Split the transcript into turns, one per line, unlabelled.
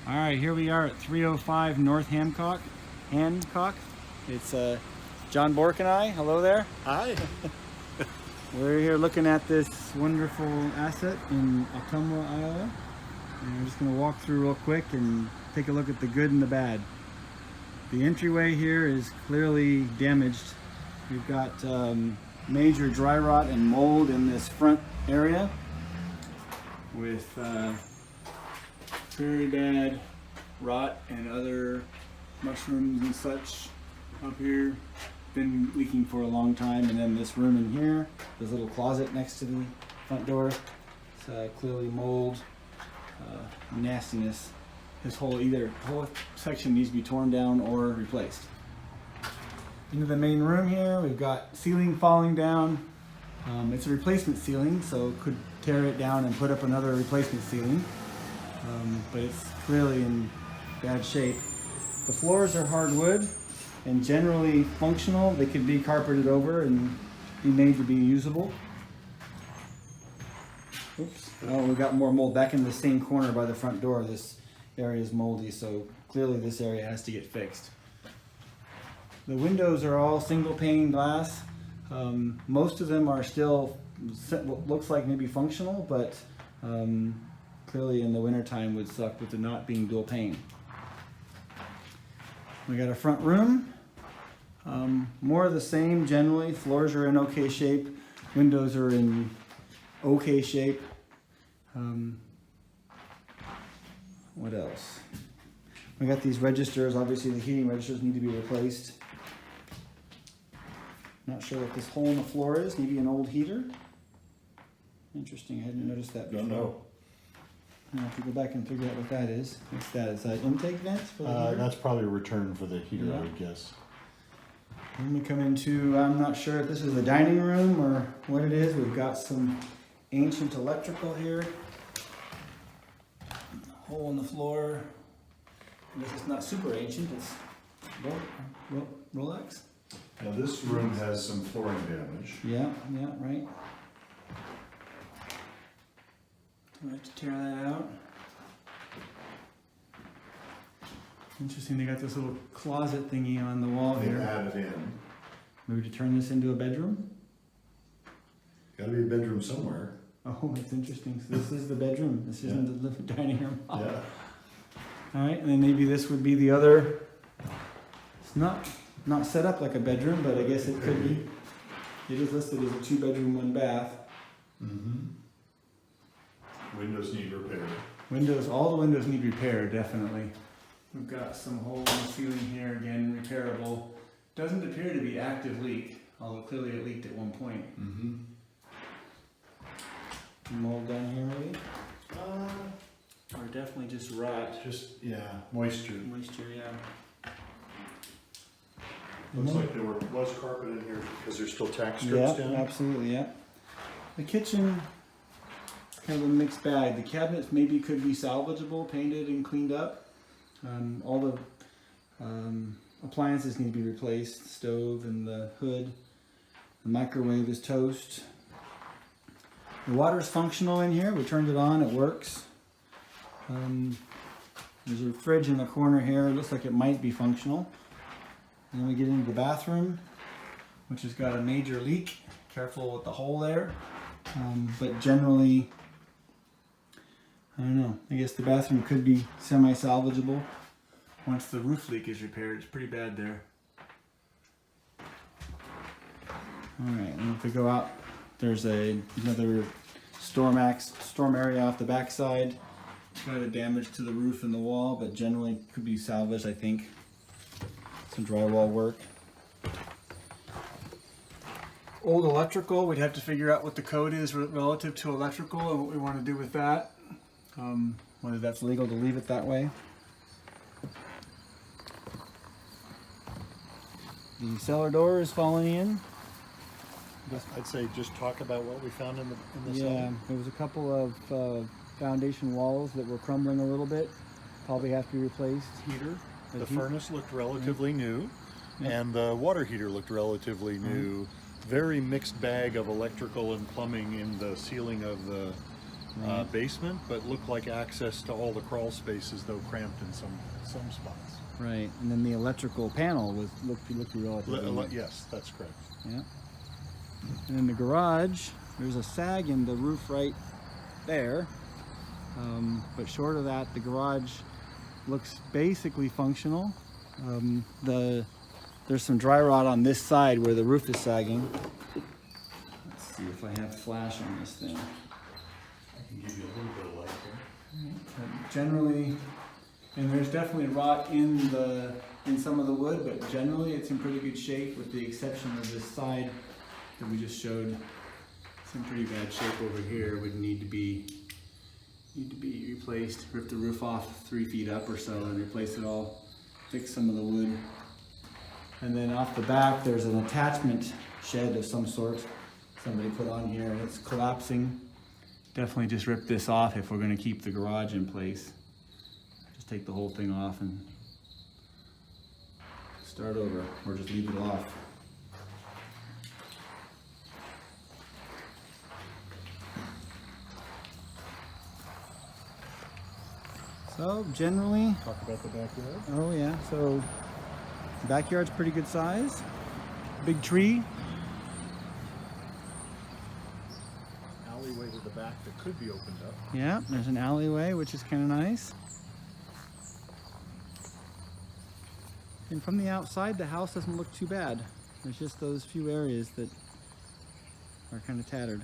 All right, here we are at 305 North Hancock. It's John Bork and I. Hello there.
Hi.
We're here looking at this wonderful asset in Ottumwa, Iowa. And we're just going to walk through real quick and take a look at the good and the bad. The entryway here is clearly damaged. We've got major dry rot and mold in this front area with very bad rot and other mushrooms and such up here. Been leaking for a long time. And then this room in here, this little closet next to the front door, it's clearly mold, nastiness. This whole section needs to be torn down or replaced. Into the main room here, we've got ceiling falling down. It's a replacement ceiling, so could tear it down and put up another replacement ceiling. But it's clearly in bad shape. The floors are hardwood and generally functional. They could be carpeted over and be made to be usable. Oops. Oh, we got more mold back in the same corner by the front door. This area is moldy, so clearly this area has to get fixed. The windows are all single pane glass. Most of them are still what looks like maybe functional, but clearly in the wintertime would suck with it not being dual pane. We got a front room. More of the same generally. Floors are in okay shape. Windows are in okay shape. What else? We got these registers. Obviously the heating registers need to be replaced. Not sure what this hole in the floor is. Maybe an old heater. Interesting. I hadn't noticed that before.
Don't know.
Now, if you go back and figure out what that is. What's that? Is that intake vents for the heater?
That's probably a return for the heater,
Yeah.
I would guess.
Then we come into, I'm not sure if this is the dining room or what it is. We've got some ancient electrical here. Hole in the floor. This is not super ancient. It's Rolex.
Now this room has some flooring damage.
Yeah, right. So I have to tear that out. Interesting, they got this little closet thingy on the wall
They
here.
added in.
Maybe to turn this into a bedroom?
Gotta be a bedroom somewhere.
Oh, that's interesting. So this is the bedroom. This isn't the dining room.
Yeah.
All right, and then maybe this would be the other. It's not set up like a bedroom, but I guess it could be. It is listed as a 2-bedroom, 1 bath.
Mm-hmm. Windows need repair.
All the windows need repair, definitely. We've got some hole in the ceiling here, again, repairable. Doesn't appear to be active leak, although clearly it leaked at one point.
Mm-hmm.
Mold down here, maybe? Or definitely just rot.
Just, moisture.
Moisture, yeah.
Looks like there was carpet in here because there's still tack strips down.
Absolutely, yeah. The kitchen, kind of a mixed bag. The cabinets maybe could be salvageable, painted and cleaned up. All the appliances need to be replaced. The stove and the hood. The microwave is toast. The water's functional in here. We turned it on, it works. There's a fridge in the corner here. It looks like it might be functional. And then we get into the bathroom, which has got a major leak. Careful with the hole there. But generally, I don't know. I guess the bathroom could be semi-salvageable once the roof leak is repaired. It's pretty bad there. Alright, and if we go out, there's another storm area off the backside. Kind of damage to the roof and the wall, but generally could be salvaged, I think. Some drywall work. Old electrical, we'd have to figure out what the code is relative to electrical and what we want to do with that. Whether that's legal to leave it that way. The cellar door is falling in.
I'd say just talk about what we found in the
Yeah,
cellar.
there was a couple of foundation walls that were crumbling a little bit. Probably have to be replaced.
Heater. The
heat-
furnace looked relatively new, and the water heater looked relatively new. Very mixed bag of electrical and plumbing in the ceiling of the
Right.
basement, but looked like access to all the crawl spaces, though cramped in some spots.
Right, and then the electrical panel looked relatively new.
Yes, that's correct.
Yeah. And in the garage, there's a sag in the roof right there. But short of that, the garage looks basically functional. There's some dry rot on this side where the roof is sagging. Let's see if I have flash on this thing.
I can give you a little bit of light there.
Generally, and there's definitely rot in some of the wood, but generally it's in pretty good shape with the exception of this side that we just showed. It's in pretty bad shape over here. Would need to be replaced. Rip the roof off 3 feet up or so and replace it all. Fix some of the wood. And then off the back there's an attachment shed of some sort somebody put on here and it's collapsing. Definitely just rip this off if we're going to keep the garage in place. Just take the whole thing off and start over, or just leave it off. So generally,
Talk about the backyard.
oh yeah, so backyard's pretty good size. Big tree.
Alleyway to the back that could be opened up.
Yeah, there's an alleyway, which is kind of nice. And from the outside, the house doesn't look too bad. There's just those few areas that are kind of tattered.